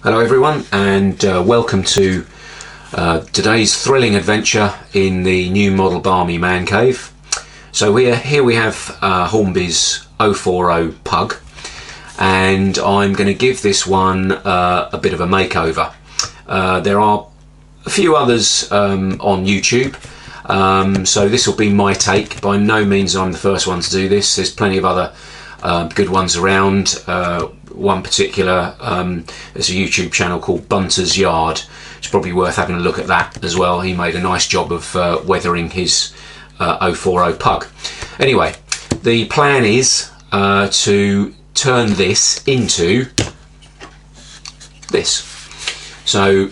Hello everyone, and welcome to today's thrilling adventure in the new model Barmy man cave. So here we have Hornby's 040 pug, and I'm going to give this one a bit of a makeover. There are a few others on YouTube, so this will be my take. By no means I'm the first one to do this. There's plenty of other good ones around. One particular, there's a YouTube channel called Bunter's Yard. It's probably worth having a look at that as well. He made a nice job of weathering his 040 pug. Anyway, the plan is to turn this into this. So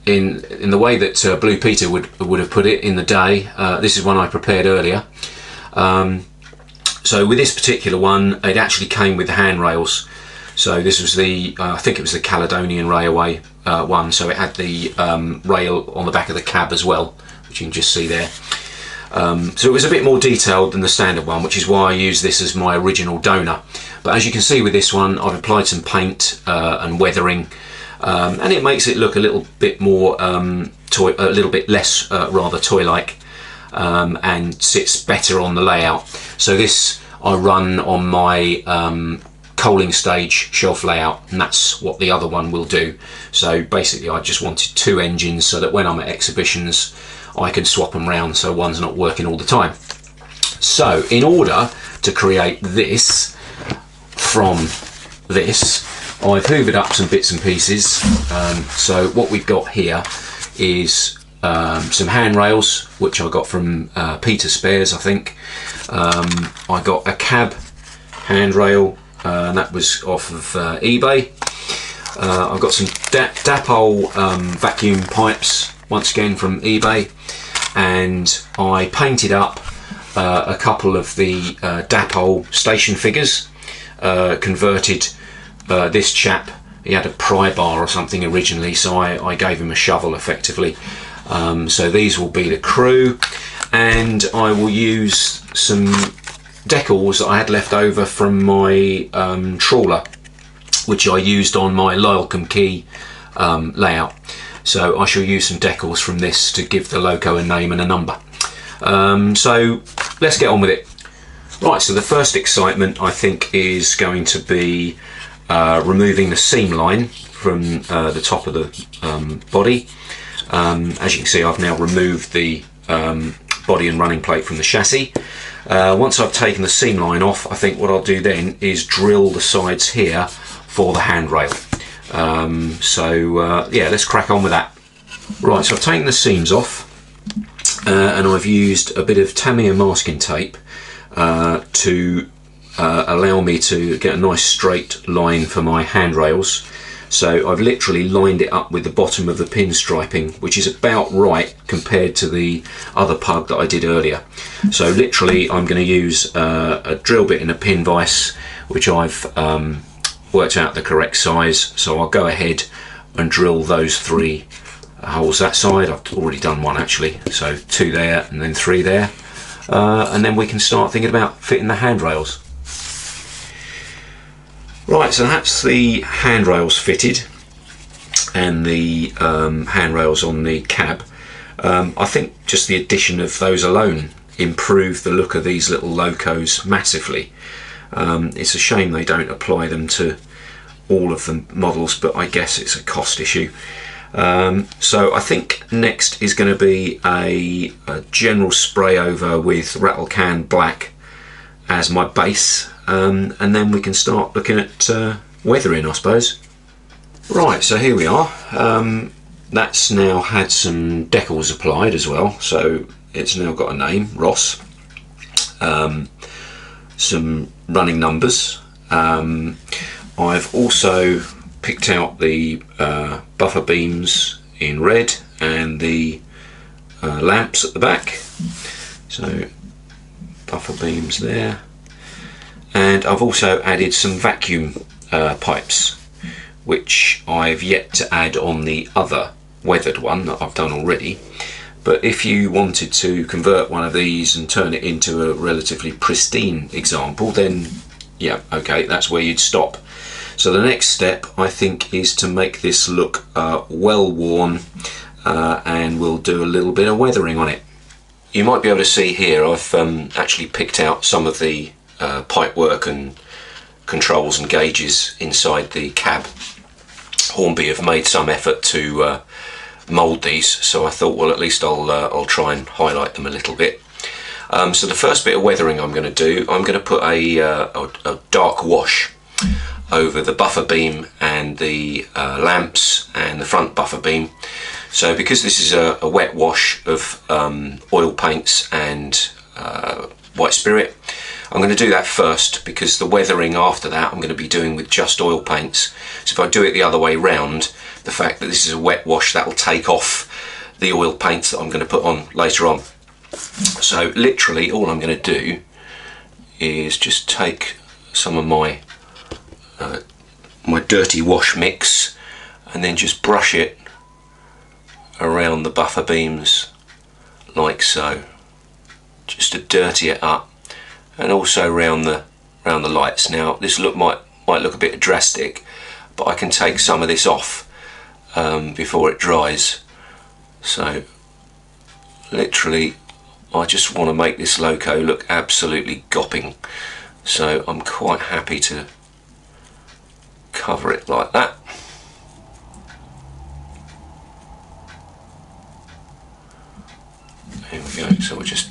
in the way that Blue Peter would have put it in the day, this is one I prepared earlier. So with this particular one, it actually came with the handrails. So this was the, I think it was the Caledonian Railway one, so it had the rail on the back of the cab as well, which you can just see there. So it was a bit more detailed than the standard one, which is why I use this as my original donor. But as you can see with this one, I've applied some paint and weathering, and it makes it look a little bit more, a little bit less rather toy-like, and sits better on the layout. So this I run on my coaling stage shelf layout, and that's what the other one will do. So basically I just wanted two engines so that when I'm at exhibitions I can swap them round so one's not working all the time. So in order to create this from this, I've hoovered up some bits and pieces. So what we've got here is some handrails, which I got from Peter Spares, I think. I got a cab handrail, and that was off of eBay. I've got some Dapol vacuum pipes, once again from eBay, and I painted up a couple of the Dapol station figures, converted this chap. He had a pry bar or something originally, so I gave him a shovel effectively. So these will be the crew, and I will use some decals that I had left over from my trawler, which I used on my Lylecombe Quay layout. So I shall use some decals from this to give the loco a name and a number. So let's get on with it. Right, so the first excitement I think is going to be removing the seam line from the top of the body. As you can see, I've now removed the body and running plate from the chassis. Once I've taken the seam line off, I think what I'll do then is drill the sides here for the handrail. Yeah, let's crack on with that. Right, so I've taken the seams off, and I've used a bit of Tamiya masking tape to allow me to get a nice straight line for my handrails. So I've literally lined it up with the bottom of the pinstriping, which is about right compared to the other pug that I did earlier. So literally I'm going to use a drill bit and a pin vise, which I've worked out the correct size. So I'll go ahead and drill those three holes that side. I've already done one actually, so two there and then three there. And then we can start thinking about fitting the handrails. Right, so that's the handrails fitted and the handrails on the cab. I think just the addition of those alone improved the look of these little locos massively. It's a shame they don't apply them to all of the models, but I guess it's a cost issue. So I think next is going to be a general spray over with rattle can black as my base. And then we can start looking at weathering, I suppose. Right, so here we are. That's now had some decals applied as well, so it's now got a name, Ross. Some running numbers. I've also picked out the buffer beams in red and the lamps at the back. So buffer beams there. And I've also added some vacuum pipes, which I've yet to add on the other weathered one that I've done already. But if you wanted to convert one of these and turn it into a relatively pristine example, then yeah, okay, that's where you'd stop. So the next step, I think, is to make this look well worn, and we'll do a little bit of weathering on it. You might be able to see here I've actually picked out some of the pipe work and controls and gauges inside the cab. Hornby have made some effort to mould these, so I thought, well, at least I'll try and highlight them a little bit. So the first bit of weathering I'm going to do, I'm going to put a dark wash over the buffer beam and the lamps and the front buffer beam. So because this is a wet wash of oil paints and white spirit, I'm going to do that first, because the weathering after that I'm going to be doing with just oil paints. So if I do it the other way round, the fact that this is a wet wash, that will take off the oil paints that I'm going to put on later on. So literally all I'm going to do is just take some of my my dirty wash mix and then just brush it around the buffer beams like so, just to dirty it up, and also around the lights. Now this might look a bit drastic, but I can take some of this off before it dries. So literally I just want to make this loco look absolutely gopping, so I'm quite happy to cover it like that. There we go, so we'll just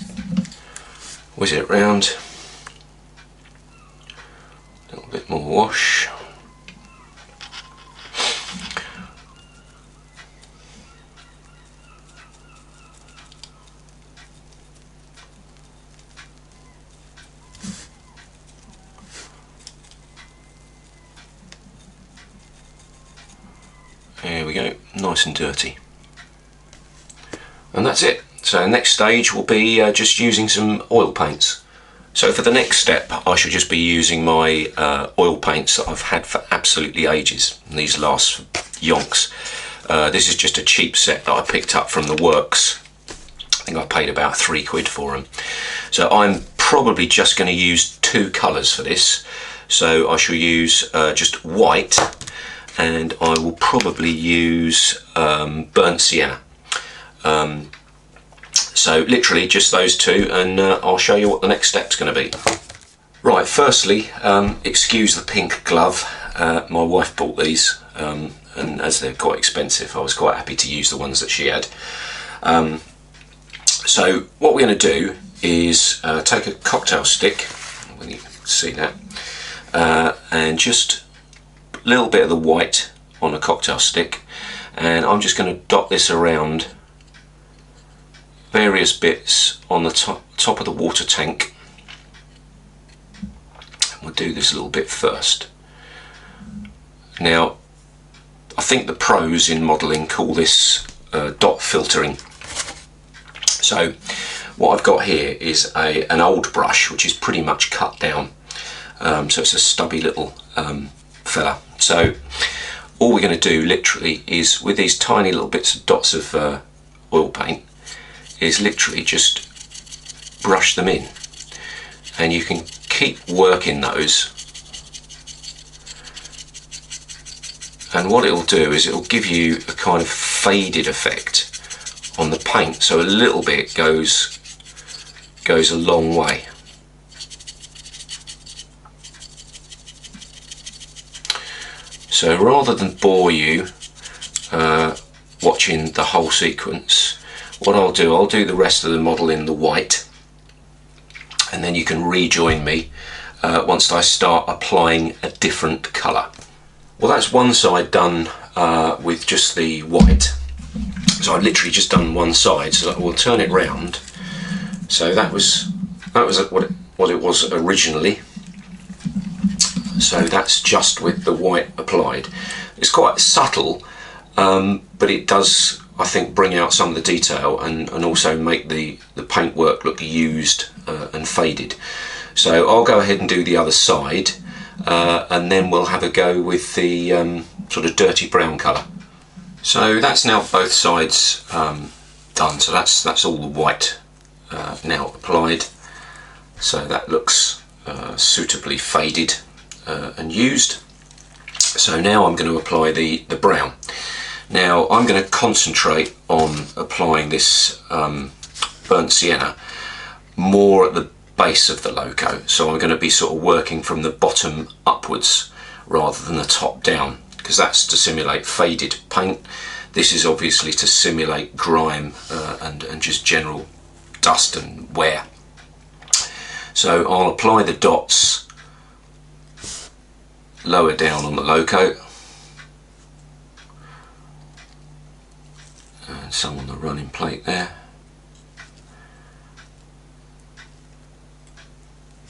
whiz it round, a little bit more wash. There we go, nice and dirty. And that's it. So next stage will be just using some oil paints. So for the next step I should just be using my oil paints that I've had for absolutely ages. And these last for yonks. This is just a cheap set that I picked up from the works. I think I paid about £3 for them. So I'm probably just going to use 2 colours for this. So I shall use just white, and I will probably use burnt sienna. So literally just those 2, and I'll show you what the next step's going to be. Right, firstly, excuse the pink glove. My wife bought these, and as they're quite expensive, I was quite happy to use the ones that she had. So what we're going to do is take a cocktail stick, when you can see that, and just a little bit of the white on a cocktail stick, and I'm just going to dot this around various bits on the top of the water tank. We'll do this a little bit first. Now I think the pros in modelling call this dot filtering. So what I've got here is an old brush which is pretty much cut down, so it's a stubby little fella. So all we're going to do literally is, with these tiny little bits of dots of oil paint, is literally just brush them in, and you can keep working those, and what it'll do is it'll give you a kind of faded effect on the paint, so a little bit goes a long way. So rather than bore you watching the whole sequence, what I'll do the rest of the model in the white, and then you can rejoin me once I start applying a different colour. Well, that's one side done with just the white. So I've literally just done one side, so we'll turn it round. So that was what it was originally. So that's just with the white applied. It's quite subtle, but it does, I think, bring out some of the detail and also make the paintwork look used and faded. So I'll go ahead and do the other side, and then we'll have a go with the sort of dirty brown colour. So that's now both sides done. So that's all the white now applied. So that looks suitably faded and used. So now I'm going to apply the brown. Now I'm going to concentrate on applying this burnt sienna more at the base of the logo, so I'm going to be sort of working from the bottom upwards rather than the top down, because that's to simulate faded paint. This is obviously to simulate grime and just general dust and wear. So I'll apply the dots lower down on the logo and some on the running plate there.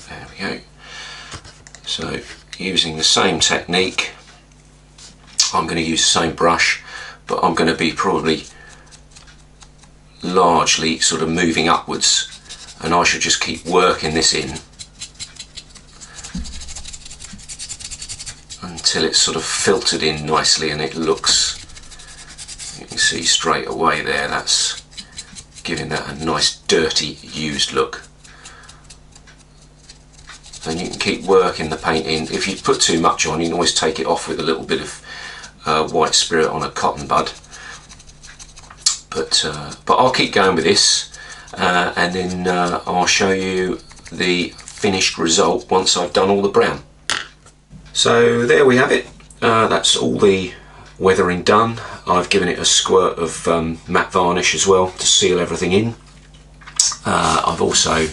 There we go. So using the same technique, I'm going to use the same brush, but I'm going to be probably largely sort of moving upwards, and I should just keep working this in until it's sort of filtered in nicely and it looks, you can see straight away there, that's giving that a nice dirty used look. And you can keep working the paint in. If you put too much on, you can always take it off with a little bit of white spirit on a cotton bud. But I'll keep going with this, and then I'll show you the finished result once I've done all the brown. So there we have it. That's all the weathering done. I've given it a squirt of matte varnish as well to seal everything in. I've also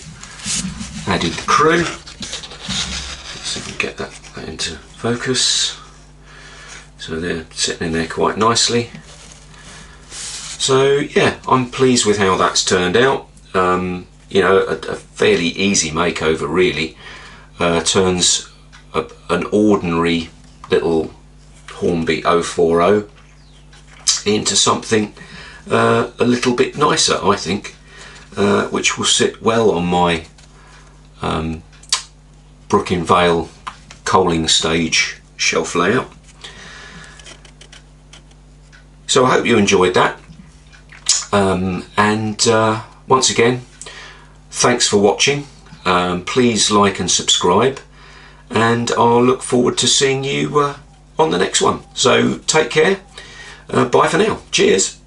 added the crew. Let's see if we can get that into focus. So they're sitting in there quite nicely. So yeah, I'm pleased with how that's turned out. You know, a fairly easy makeover really. Turns an ordinary little Hornby 040 into something a little bit nicer, I think, which will sit well on my Brook Vale coaling stage shelf layout. So I hope you enjoyed that, and once again, thanks for watching. Please like and subscribe, and I'll look forward to seeing you on the next one. So take care, bye for now, cheers.